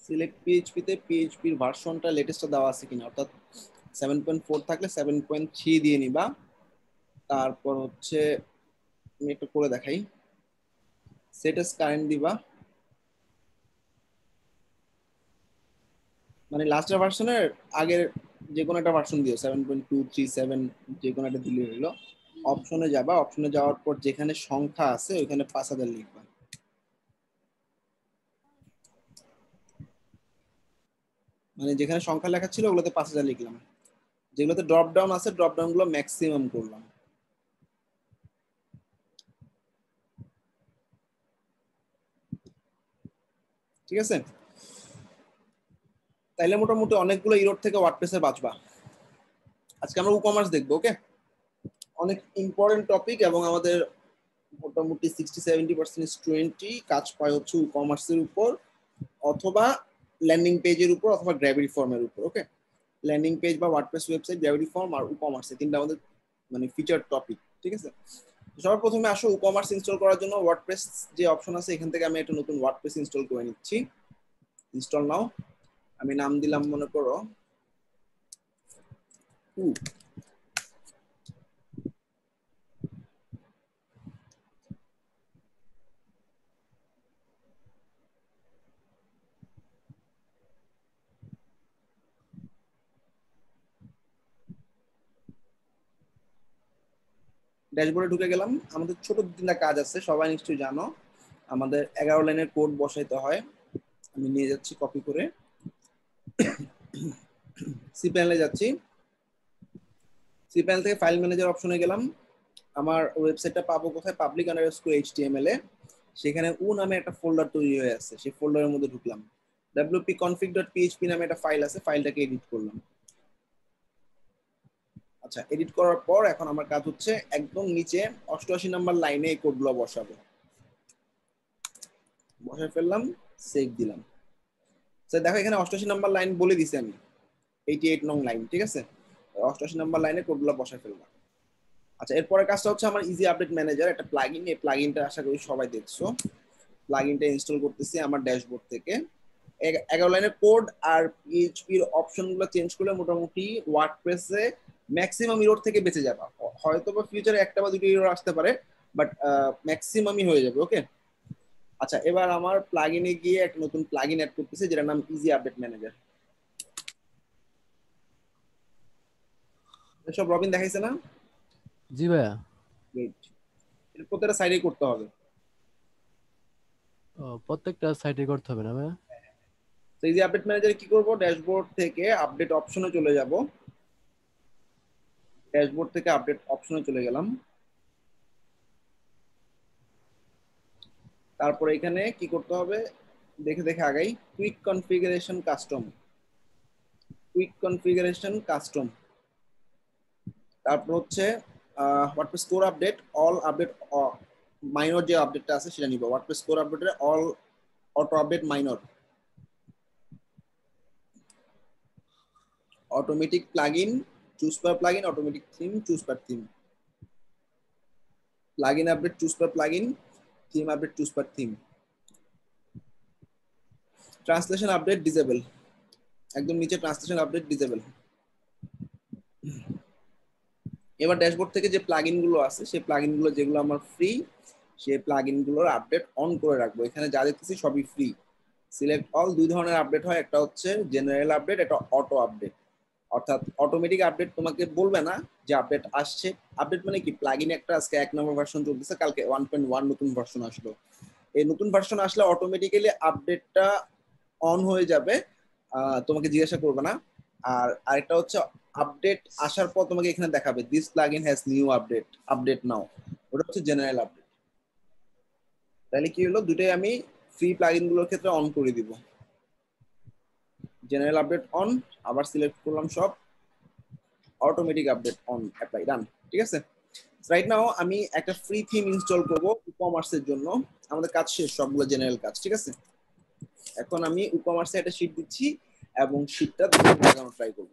Select PHP তে পিএইচপির ভার্সনটা লেটেস্টটা দেওয়া আছে কিনা, অর্থাৎ 7.4 থাকলে 7.3 দিয়ে নিবা। তারপর হচ্ছে আমি একটু করে দেখাই, সেটাস কারেন্ট দিবা, মানে লাস্টের ভার্সনের আগের যে কোনো একটা ভার্সন দিও, 7.237 যে কোনো একটা দিলে হইলো। অপশনে যাবা, অপশনে যাওয়ার পর যেখানে সংখ্যা আছে ওইখানে 5000 লিখবা। মানে যেখানে সংখ্যা লেখা ছিল ওগুলোতে 5000 লিখলাম, যেগুলোতে ড্রপ ডাউন আছে ড্রপ ডাউন গুলো ম্যাক্সিমাম করলাম। ঠিক আছে, তাইলে মোটামুটি অনেকগুলো ইরোড থেকে ওয়ার্ডপ্রেসে বাঁচবা। আজকে আমরা ই কমার্স দেখবো, ওকে। অনেক ইম্পর্টেন্ট টপিক, এবং আমাদের মোটামুটি 60-70% স্টুডেন্টই কাজ পায় হচ্ছে ই কমার্সের উপর, অথবা ল্যান্ডিং পেজের উপর, অথবা গ্র্যাভিটি ফর্মের উপর। ওকে, ল্যান্ডিং পেজ বা ওয়ার্ডপ্রেস ওয়েবসাইট, গ্র্যাভিটি ফর্ম আর ই কমার্স, এই তিনটা আমাদের মানে ফিচার টপিক। ঠিক আছে, সবার প্রথমে আসো ই কমার্স ইনস্টল করার জন্য ওয়ার্ডপ্রেস যে অপশন আছে এখান থেকে আমি একটা নতুন ওয়ার্ডপ্রেস ইনস্টল করে নিচ্ছি। ইনস্টল নাও, আমি নাম দিলাম মনে করো ড্যাশবোর্ডে ঢুকে গেলাম। আমাদের ছোট তিনটা কাজ আছে, সবাই নিশ্চয়ই জানো। আমাদের 11 লাইনের কোড বসাইতে হয়, আমি নিয়ে যাচ্ছি কপি করে। সি প্যানেলে যাচ্ছি, সি প্যানেল থেকে ফাইল ম্যানেজার অপশনে গেলাম। আমার ওয়েবসাইটটা পাবো কোথায়, public_html এ। সেখানে উ নামে একটা ফোল্ডার তৈরি হয়ে আছে, সেই ফোল্ডারের মধ্যে ঢুকলাম। wp-config.php নামে একটা ফাইল আছে, ফাইলটাকে এডিট করলাম। আচ্ছা, এডিট করার পর এখন আমার কাজ হচ্ছে একদম নিচে 88 নাম্বার লাইনে এই কোডগুলো বসাবো। বসায় ফেললাম, সেভ দিলাম। স্যার দেখো এখানে 88 নাম্বার লাইন বলে দিছি আমি, 88 নং লাইন। ঠিক আছে, 88 নাম্বার লাইনে কোডগুলো বসায় ফেললাম। আচ্ছা, এরপরের কাজটা হচ্ছে আমার ইজি আপডেট ম্যানেজার, একটা প্লাগইন। এই প্লাগইনটা আশা করি সবাই দেখছো। প্লাগইনটা ইনস্টল করতেছি আমার ড্যাশবোর্ড থেকে। 11 লাইনের কোড আর পিএইচপির অপশনগুলো চেঞ্জ করলে মোটামুটি ওয়ার্ডপ্রেসে ম্যাক্সিমাম ইরোর থেকে বেঁচে যাবে। হয়তো বা ফিউচারে একটা বা দুটো ইরোর আসতে পারে, বাট ম্যাক্সিমামই হয়ে যাবে। ওকে, আচ্ছা এবার আমার প্লাগইনে গিয়ে একটা নতুন প্লাগইন অ্যাড করতেছি যেটার নাম ইজি আপডেট ম্যানেজার। এসব রবিন দেখাইছে না? জি ভাইয়া। গ্রেট, এটা প্রত্যেকটা সাইডে করতে হবে। ও, প্রত্যেকটা সাইটে করতে হবে না ভাইয়া? তো ইজি আপডেট ম্যানেজারে কি করব, ড্যাশবোর্ড থেকে আপডেট অপশনে চলে যাব। ড্যাশবোর্ড থেকে আপডেট অপশনে চলে গেলাম। তারপর এখানে কি করতে হবে, দেখে দেখে আগাই। Quick configuration custom, quick configuration custom. তারপর হচ্ছে WordPress core update, all update minor যে আপডেটটা আছে সেটা নিব। ওয়ার্ডপ্রেস কোর আপডেটের all auto update minor, automatic plugin choose per plugin, automatic theme choose per theme, plugin update choose per plugin, theme update choose per theme, translation update disable, একদম নিচে translation update disable. এবার dashboard থেকে যে plugin গুলো আছে সেই plugin গুলো যেগুলো আমার ফ্রি, সেই প্লাগইন গুলোর আপডেট অন করে রাখবো। এখানে যা দেখতেছি সবই ফ্রি। সিলেক্ট অল, দুই ধরনের আপডেট হয়, একটা হচ্ছে জেনারেল আপডেট, একটা অটো আপডেট। অর্থাৎ অটোমেটিক আপডেট তোমাকে বলবে না যে আপডেট আসছে। আপডেট মানে কি, প্লাগইন একটা আজকে 1 নম্বর ভার্সন চলতেছে, কালকে 1.1 নতুন ভার্সন আসলো। এই নতুন ভার্সন আসলে অটোমেটিক্যালি আপডেটটা অন হয়ে যাবে, তোমাকে জিজ্ঞাসা করবে না। আর আরেকটা হচ্ছে আপডেট আসার পর তোমাকে এখানে দেখাবে this plugin has new update, update নাও। ওটা হচ্ছে জেনারেল আপডেট। তাহলে কি হলো, দুটোই আমি ফ্রি প্লাগইন গুলোর ক্ষেত্রে অন করে দিব। জেনারেল আপডেট অন, আবার সিলেক্ট করলাম সব, অটোমেটিক আপডেট অন, অ্যাপ্লাই, ডান। ঠিক আছে, রাইট নাও আমি একটা ফ্রি থিম ইনস্টল করব ই কমার্সের জন্য। আমাদের কাজ শেষ, সবগুলো জেনারেল কাজ। ঠিক আছে, এখন আমি ই কমার্সে একটা শিট দিচ্ছি এবং শিটটা লাগানো ট্রাই করব।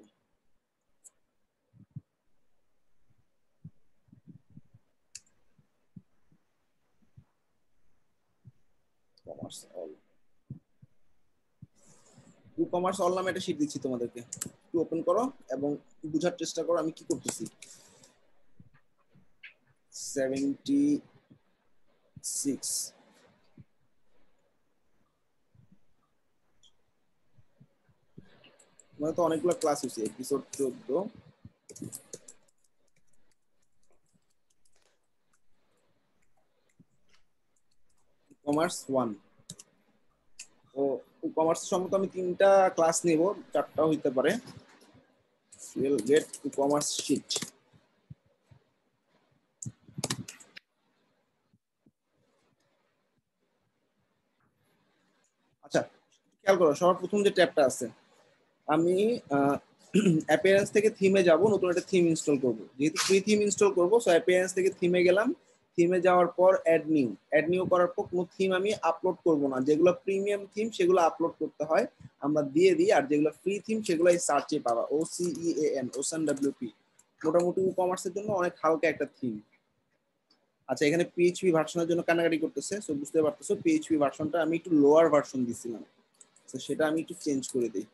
Commerce all, e commerce all নামে একটা শীট দিচ্ছি তোমাদেরকে, একটু ওপেন করো এবং বুঝার চেষ্টা করো আমি কি করতেছি। 76 মানে তো অনেকগুলো ক্লাস হয়েছে, এপিসোড 14 কমার্স 1। ও কমার্স সম্বন্ধে আমি 3টা ক্লাস নেব, 4টাও হইতে পারে। Will get commerce sheet. আচ্ছা খেয়াল করো, সবার প্রথম যে ট্যাবটা আছে, আমি অ্যাপিয়ারেন্স থেকে থিমে যাব, নতুন একটা থিম ইনস্টল করব। যেহেতু ফ্রি থিম ইনস্টল করব, সো অ্যাপিয়ারেন্স থেকে থিমে গেলাম। থিমে যাওয়ার পর অ্যাড নিউ করার পর কোনো থিম আমি আপলোড করব না, যেগুলো প্রিমিয়াম থিম সেগুলো আপলোড করতে হয়, আমরা দিয়ে দিই। আর যেগুলো ফ্রি থিম সেগুলো এই সার্চে পাবা, OCEAN, ওসান WP। মোটামুটি ই কমার্সের জন্য অনেক হালকা একটা থিম। আচ্ছা এখানে পিএইচপি ভার্সনের জন্য কানাকাটি করতেছে, সো বুঝতে পারতেছো পিএইচপি ভার্সনটা আমি একটু লোয়ার ভার্সন দিছিলাম, তো সেটা আমি একটু চেঞ্জ করে দিই।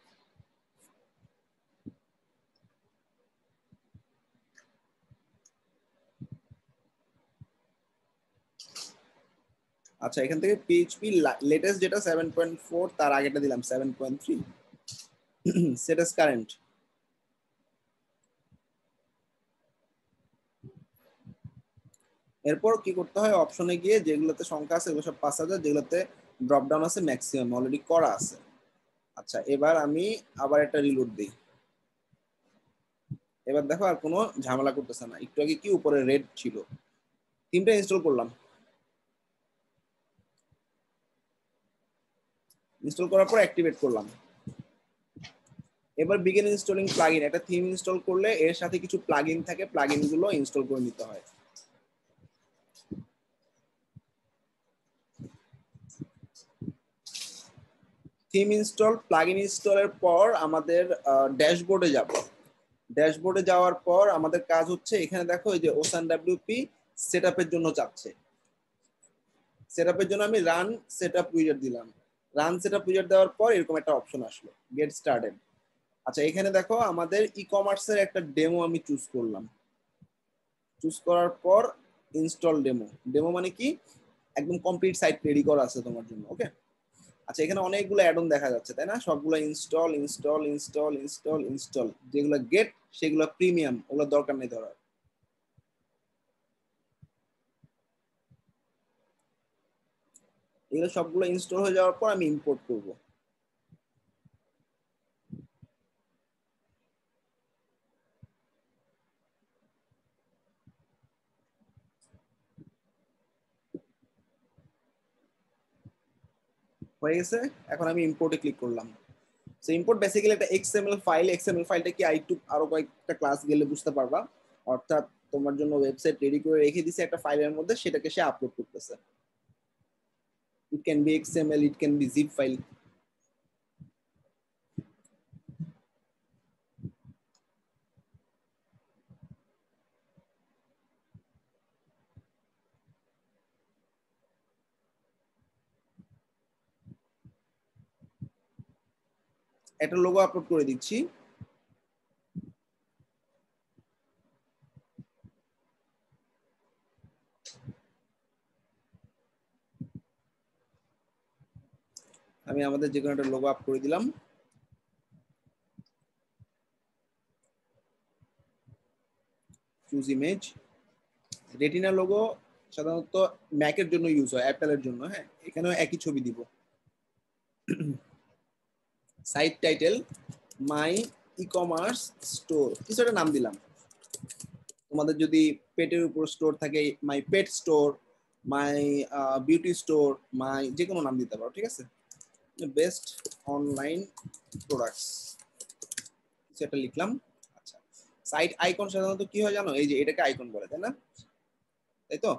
আচ্ছা এখান থেকে পিএইচপি লেটেস্ট যেটা 7.4, তার আগেটা দিলাম 7.3। Set S current. এরপর কি করতে হয়, অপশনে গিয়ে যেগুলোতে সংখ্যা আছে এগুলো সব 5000, যেগুলোতে ড্রপ ডাউন আছে ম্যাক্সিমাম অলরেডি করা আছে। আচ্ছা এবার আমি আবার একটা রিলোড দিই। এবার দেখো আর কোনো ঝামেলা করতেছে না। একটু আগে কি উপরে রেড ছিল। থিমটা ইনস্টল করলাম, ইনস্টল করার পর অ্যাক্টিভেট করলাম। এবার বিগিন ইনস্টলিং প্লাগইন। একটা থিম ইনস্টল করলে এর সাথে কিছু প্লাগইন থাকে, প্লাগইন গুলো ইনস্টল করে নিতে হয়। থিম ইনস্টল, প্লাগইন ইনস্টলের পর আমাদের ড্যাশবোর্ডে যাব। ড্যাশবোর্ডে যাওয়ার পর আমাদের কাজ হচ্ছে, এখানে দেখো এই যে ওসান ডাব্লিউপি সেটআপের জন্য চাচ্ছে। সেটআপের জন্য আমি রান সেটআপ উইজার্ড দিলাম। রান সেটআপ উইজার্ড দেওয়ার পর এরকম একটা অপশন আসলো, গেট স্টার্টেড। আচ্ছা এখানে দেখো আমাদের ই কমার্সের একটা ডেমো আমি চুজ করলাম। চুজ করার পর ইনস্টল ডেমো। ডেমো মানে কি, একদম কমপ্লিট সাইট রেডি করা আছে তোমার জন্য। ওকে আচ্ছা এখানে অনেকগুলো অ্যাড অন দেখা যাচ্ছে তাই না, সবগুলো install install install install install. যেগুলো গেট সেগুলো প্রিমিয়াম, ওগুলো দরকার নেই ধরার। এগুলো সবগুলো ইনস্টল হয়ে যাওয়ার পর আমি ইম্পোর্ট করব। হয়ে গেছে, এখন আমি ইম্পোর্টে ক্লিক করলাম। সো ইম্পোর্ট বেসিক্যালি একটা এক্সএমএল ফাইল। এক্সএমএল ফাইলটা কি আইটু আরো কয়েকটা ক্লাস গেলে বুঝতে পারবা। অর্থাৎ তোমার জন্য ওয়েবসাইট রেডি করে রেখে দিছে একটা ফাইলের মধ্যে, সেটাকে সে আপলোড করতেছে। It can be XML, it can be zip file. একটা লোগো আপলোড করে দিচ্ছি। আমি আমাদের যে কোনো একটা লোগো আপ করে দিলাম। Choose image. রেটিনা লোগো সাধারণত ম্যাকের জন্য ইউজ হয়, অ্যাপেলের জন্য। হ্যাঁ এখানেও একই ছবি দিব। সাইট টাইটেল মাই ই কমার্স স্টোর, কিছু একটা নাম দিলাম। তোমাদের যদি পেটের উপর স্টোর থাকে, মাই পেট স্টোর, মাই বিউটি স্টোর, মাই যে কোনো নাম দিতে পারো, ঠিক আছে। বেস্ট অনলাইন প্রোডাক্টস কিছু একটা লিখলাম। আচ্ছা সাইট আইকন সাধারণত কি হয় জানো, এই যে এটাকে আইকন বলে তাই না, তাই তো।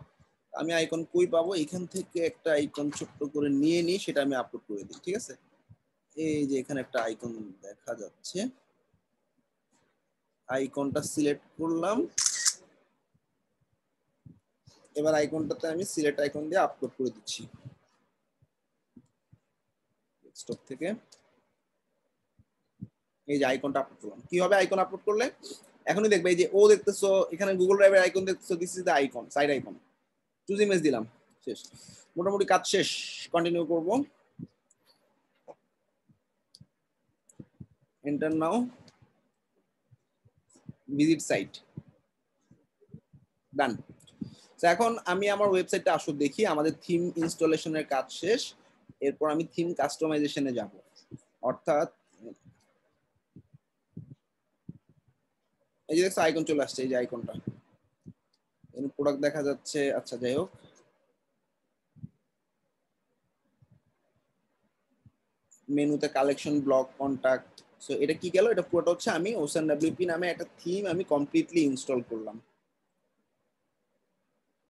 আমি আইকন কই পাবো, এখান থেকে একটা আইকন ছোট্ট করে নিয়ে নিই, সেটা আমি আপলোড করে দিই, ঠিক আছে। এই যে এখানে একটা আইকন দেখা যাচ্ছে, আইকনটা সিলেক্ট করলাম। এবার আইকনটাতে আমি সিলেক্ট আইকন দিয়ে আপলোড করে দিচ্ছি ডেস্কটপ থেকে। এই যে আইকনটা আপলোড করলাম। কি হবে আইকন আপলোড করলে? এখনই দেখবে এই যে ও দেখতেছো, এখানে গুগল ড্রাইভের আইকন দেখতেছো, this is the icon, side icon. Choose image দিলাম, শেষ। মোটামুটি কাজ শেষ। কন্টিনিউ করব। এন্টার নাও, ভিজিট সাইট, ডান। তো এখন আমি আমার ওয়েবসাইটটা আসলে দেখি, আমাদের থিম ইনস্টলেশনের কাজ শেষ। এরপর আমি থিম কাস্টমাইজেশনে যাব, অর্থাৎ এই যে দেখছো আইকন চলে আসছে, এই যে আইকনটা, প্রোডাক্ট দেখা যাচ্ছে। আচ্ছা যাই হোক, মেনুতে কালেকশন, ব্লগ, কন্টাক্ট। সো এটা কি গেল? এটা পুরোটা হচ্ছে আমি ওসান ডাব্লিউপি নামে একটা থিম আমি কমপ্লিটলি ইনস্টল করলাম।